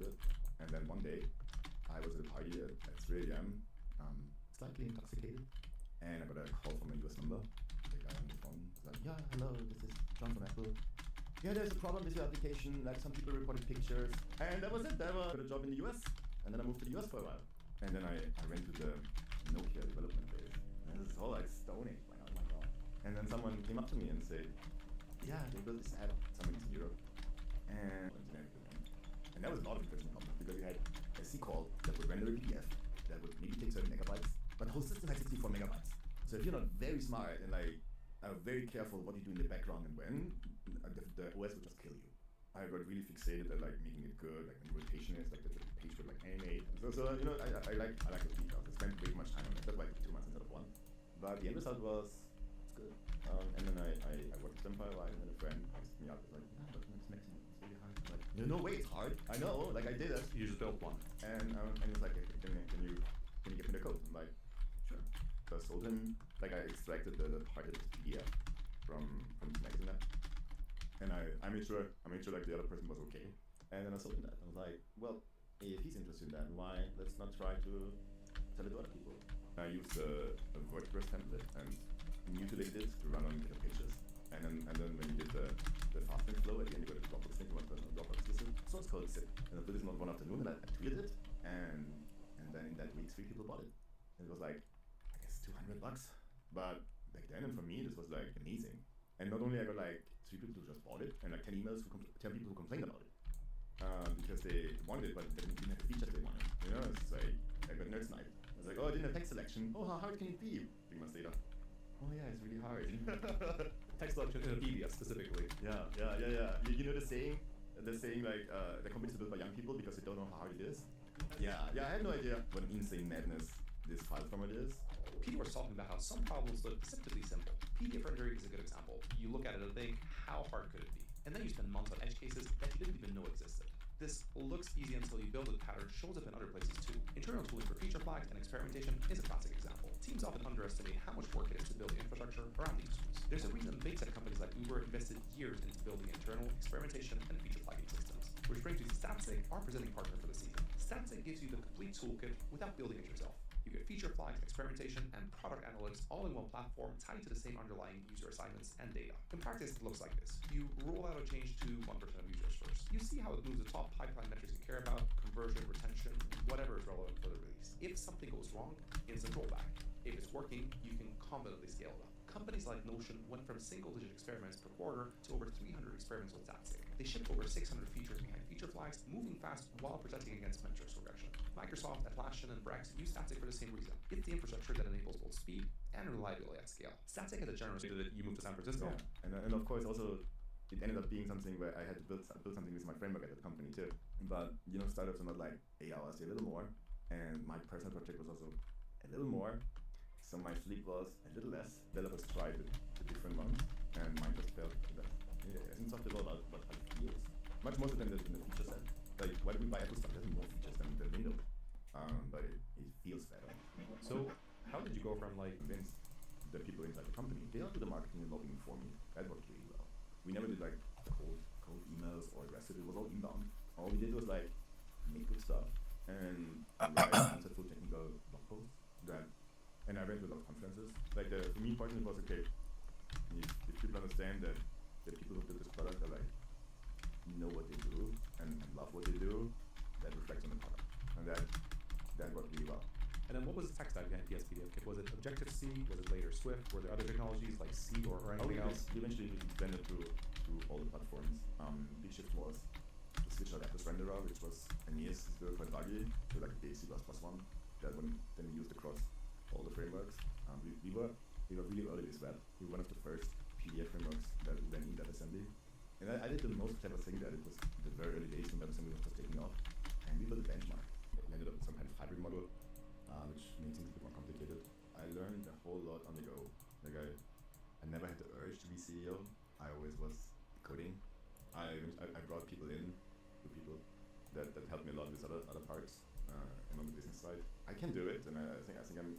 it. And then one day, I was at a party at 3 a.m., slightly intoxicated, and I got a call from a US number. The guy on the phone was like, yeah, hello, this is John from Apple. Yeah, there's a problem with your application, like some people reported pictures. And that was it. I got a job in the US, and then I moved to the US for a while. And then I went to the Nokia development days. And this whole like Stone Age, like, oh my god. And then someone came up to me and said, yeah, they built this app, somebody in Europe. And that was a lot of interesting problems because you had a C call that would render a PDF that would maybe take 30 megabytes, but the whole system had 64 megabytes. So if you're not very smart and like very careful what you do in the background and when, the OS would just kill you. I got really fixated at like making it good, like when rotation is like the page would like animate. So you know, I like the details. I spent way too much time on it. That's like 2 months instead of 1. But the end result was it's good. And then I worked with them for a while, and then a friend asked me up, was like, yeah, but it's maximum. It's really hard. I'm like, no way, it's hard. I know, like I did it. You just built one. And he's like, can you give me the code? I'm like, sure. So I told him, like I extracted the part of the PDF from his magazine app. And I made sure like the other person was okay. And then I told him that. I was like, well, if he's interested in that, why let's not try to tell it to other people. I used a WordPress template and mutilated it to run on GitHub pages. And then when you did the fasting flow at the end, you got a Dropbox link, you want the Dropbox listen. Source code is it. And I did this one afternoon, and I tweeted it, and then in that week 3 people bought it. And it was like, I guess $200. But back then, and for me, this was like amazing. And not only I got like 3 people who just bought it, and like 10 emails 10 people who complained about it. Because they wanted it, but they didn't have the features they wanted. You know, it's like, I got Nerds Night. I was like, oh, I didn't have text selection. Oh, how hard can it be? 3 months later. Oh yeah, it's really hard. Text selection in a PDF specifically. Yeah. You know the saying like, the companies are built by young people because they don't know how hard it is? Yeah, I had no idea what an insane madness this file format is. Peter was talking about how some problems look deceptively simple. PDF rendering is a good example. You look at it and think, how hard could it be? And then you spend months on edge cases that you didn't even know existed. This looks easy until you build it. Pattern shows up in other places too. Internal tooling for feature flags and experimentation is a classic example. Teams often underestimate how much work it is to build the infrastructure around these tools. There's a reason big tech companies like Uber invested years into building internal experimentation and feature flagging systems, which brings you to Statsig, our presenting partner for the season. Statsig gives you the complete toolkit without building it yourself. You get feature flags, experimentation, and product analytics all in one platform tied to the same underlying user assignments and data. In practice, it looks like this. You roll out a change to 1% of users first. You see how it moves the top pipeline metrics you care about, conversion, retention, whatever is relevant for the release. If something goes wrong, instant rollback. If it's working, you can confidently scale it up. Companies like Notion went from single-digit experiments per quarter to over 300 experiments with Statsig. They shipped over 600 features behind feature flags, moving fast while protecting against metrics regression. Microsoft, Atlassian, and Brex use Statsig for the same reason. It's the infrastructure that enables both speed and reliability at scale. Statsig has a generous that you moved to San Francisco. Yeah. And of course also it ended up being something where I had to build something with my framework at the company too. But you know, startups are not like 8 hours, they're a little more. And my personal project was also a little more. So my sleep was a little less. Developers tried the different ones, and mine just felt that isn't software about how it feels. Much more than the feature set. Like, why do we buy Apple stuff? It has more features than the Windows. But it feels better. So how did you go from like convince the people inside the company? They all do the marketing and lobbying for me. That worked really well. We never did like cold emails or aggressive. It was all inbound. All we did was like make good stuff and write conceptual technical blog posts. And I went to a lot of conferences. Like for me, part of it was okay. If people understand that the people who build this product are like know what they do and love what they do, that reflects on the product, and that worked really well. And then what was the tech stack behind PS PDF Kit? Was it Objective-C? Was it later Swift? Were there other technologies like C or anything else? We eventually expanded to all the platforms. Big shift was to switch out Atlas Renderer, which was Aeneas, still quite buggy, to like the C++ one. That one then we used across all the frameworks. We were really early with web. We were one of the first PDF frameworks that then in WebAssembly. And I did the most clever thing that it was the very early days when WebAssembly was just taking off. And we built a benchmark. It ended up with some kind of hybrid model, which made things a bit more complicated. I learned a whole lot on the go. Like I never had the urge to be CEO. I always was coding. I brought people in, people that helped me a lot with other parts, and on the business side. I can do it, and I think I'm